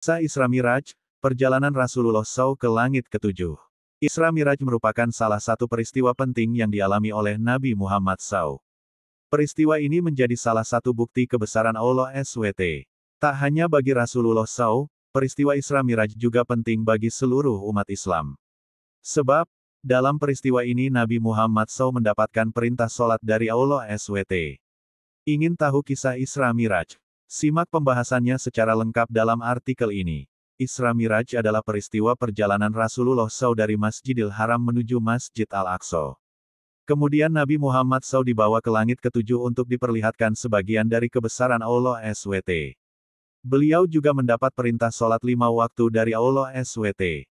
Kisah Isra Miraj, perjalanan Rasulullah SAW ke langit ketujuh. Isra Miraj merupakan salah satu peristiwa penting yang dialami oleh Nabi Muhammad SAW. Peristiwa ini menjadi salah satu bukti kebesaran Allah SWT. Tak hanya bagi Rasulullah SAW, peristiwa Isra Miraj juga penting bagi seluruh umat Islam. Sebab, dalam peristiwa ini Nabi Muhammad SAW mendapatkan perintah sholat dari Allah SWT. Ingin tahu kisah Isra Miraj? Simak pembahasannya secara lengkap dalam artikel ini. Isra Miraj adalah peristiwa perjalanan Rasulullah SAW dari Masjidil Haram menuju Masjid Al-Aqsa. Kemudian Nabi Muhammad SAW dibawa ke langit ketujuh untuk diperlihatkan sebagian dari kebesaran Allah SWT. Beliau juga mendapat perintah sholat 5 waktu dari Allah SWT.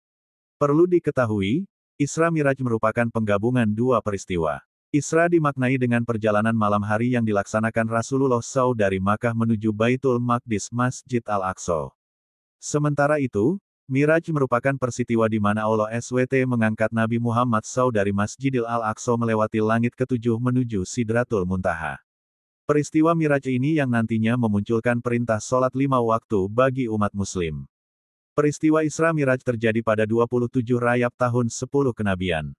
Perlu diketahui, Isra Miraj merupakan penggabungan dua peristiwa. Isra dimaknai dengan perjalanan malam hari yang dilaksanakan Rasulullah SAW dari Makkah menuju Baitul Maqdis Masjid Al-Aqsa. Sementara itu, Miraj merupakan peristiwa di mana Allah SWT mengangkat Nabi Muhammad SAW dari Masjidil Al-Aqsa melewati langit ketujuh menuju Sidratul Muntaha. Peristiwa Miraj ini yang nantinya memunculkan perintah sholat 5 waktu bagi umat muslim. Peristiwa Isra Miraj terjadi pada 27 Rajab tahun 10 kenabian.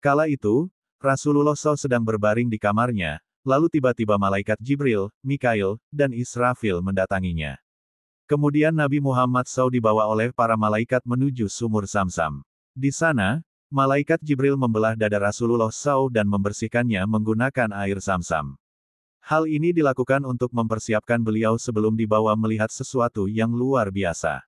Kala itu, Rasulullah SAW sedang berbaring di kamarnya, lalu tiba-tiba malaikat Jibril, Mikail, dan Israfil mendatanginya. Kemudian Nabi Muhammad SAW dibawa oleh para malaikat menuju sumur Zamzam. Di sana, malaikat Jibril membelah dada Rasulullah SAW dan membersihkannya menggunakan air Zamzam. Hal ini dilakukan untuk mempersiapkan beliau sebelum dibawa melihat sesuatu yang luar biasa.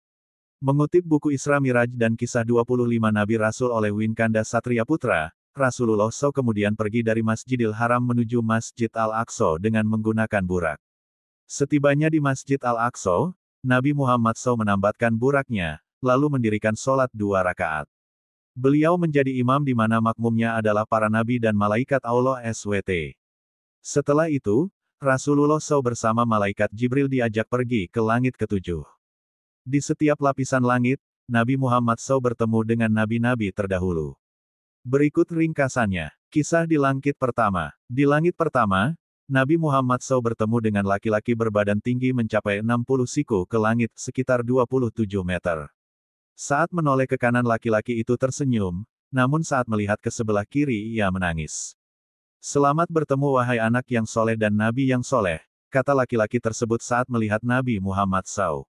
Mengutip buku Isra Miraj dan Kisah 25 Nabi Rasul oleh Winkanda Satria Putra, Rasulullah SAW kemudian pergi dari Masjidil Haram menuju Masjid Al-Aqsa dengan menggunakan burak. Setibanya di Masjid Al-Aqsa, Nabi Muhammad SAW menambatkan buraknya, lalu mendirikan sholat 2 rakaat. Beliau menjadi imam di mana makmumnya adalah para nabi dan malaikat Allah SWT. Setelah itu, Rasulullah SAW bersama malaikat Jibril diajak pergi ke langit ketujuh. Di setiap lapisan langit, Nabi Muhammad SAW bertemu dengan nabi-nabi terdahulu. Berikut ringkasannya. Kisah di langit pertama. Di langit pertama, Nabi Muhammad SAW bertemu dengan laki-laki berbadan tinggi mencapai 60 siku ke langit sekitar 27 meter. Saat menoleh ke kanan laki-laki itu tersenyum, namun saat melihat ke sebelah kiri ia menangis. Selamat bertemu wahai anak yang soleh dan nabi yang soleh, kata laki-laki tersebut saat melihat Nabi Muhammad SAW.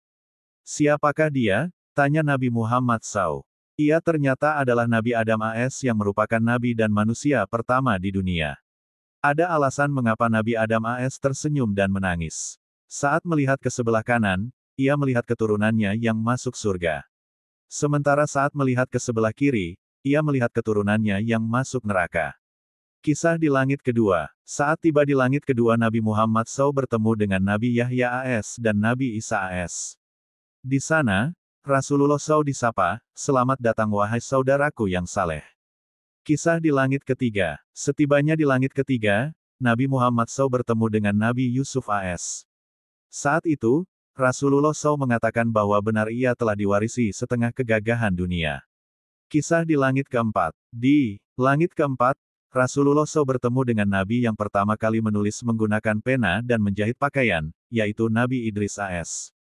Siapakah dia? Tanya Nabi Muhammad SAW. Ia ternyata adalah Nabi Adam AS yang merupakan nabi dan manusia pertama di dunia. Ada alasan mengapa Nabi Adam AS tersenyum dan menangis. Saat melihat ke sebelah kanan, ia melihat keturunannya yang masuk surga. Sementara saat melihat ke sebelah kiri, ia melihat keturunannya yang masuk neraka. Kisah di langit kedua. Saat tiba di langit kedua Nabi Muhammad SAW bertemu dengan Nabi Yahya AS dan Nabi Isa AS. Di sana, Rasulullah SAW disapa, "Selamat datang wahai saudaraku yang saleh." Kisah di langit ketiga. Setibanya di langit ketiga, Nabi Muhammad SAW bertemu dengan Nabi Yusuf AS. Saat itu, Rasulullah SAW mengatakan bahwa benar ia telah diwarisi setengah kegagahan dunia. Kisah di langit keempat. Di langit keempat, Rasulullah SAW bertemu dengan Nabi yang pertama kali menulis menggunakan pena dan menjahit pakaian, yaitu Nabi Idris AS.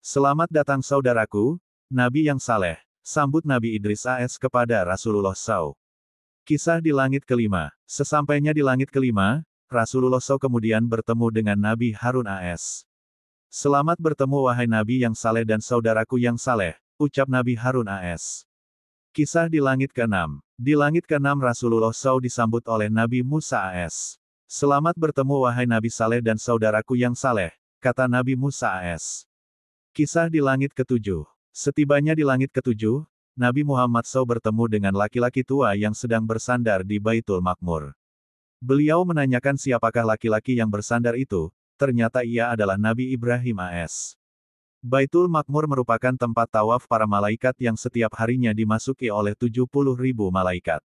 "Selamat datang saudaraku, Nabi yang saleh," sambut Nabi Idris AS kepada Rasulullah SAW. Kisah di langit kelima. Sesampainya di langit kelima, Rasulullah SAW kemudian bertemu dengan Nabi Harun AS. "Selamat bertemu wahai Nabi yang saleh dan saudaraku yang saleh," ucap Nabi Harun AS. Kisah di langit keenam. Di langit keenam Rasulullah SAW disambut oleh Nabi Musa AS. "Selamat bertemu wahai Nabi saleh dan saudaraku yang saleh," kata Nabi Musa AS. Kisah di langit ketujuh. Setibanya di langit ketujuh, Nabi Muhammad SAW bertemu dengan laki-laki tua yang sedang bersandar di Baitul Maqmur. Beliau menanyakan siapakah laki-laki yang bersandar itu, ternyata ia adalah Nabi Ibrahim AS. Baitul Maqmur merupakan tempat tawaf para malaikat yang setiap harinya dimasuki oleh 70.000 malaikat.